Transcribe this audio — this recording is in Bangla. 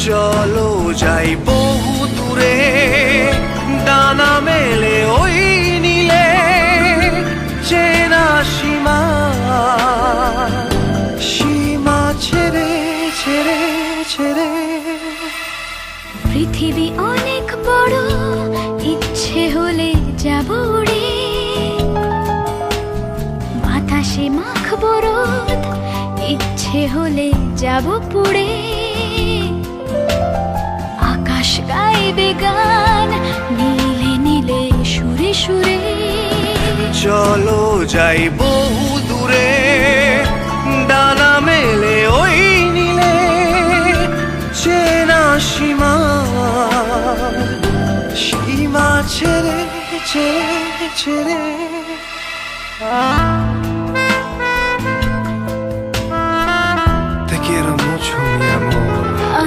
চলো যাই বহু দূরে, ডানা মেলে ওই নীলে, চেনা সীমা, সীমা ছেড়ে ছেড়ে ছেড়ে। পৃথিবী অনেক বড়, ইচ্ছে হলে যাব উড়ে, বাতাসে মাখবো রোদ, ইচ্ছে হলে যাব পুড়ে। আকাশ গাইবে গান, নীলে নীলে সুরে সুরে। চলো যাই বহু দূরে, ডানা মেলে ওই নীলে, চেনা সীমা, সীমা ছেড়ে ছেড়ে ছেড়ে।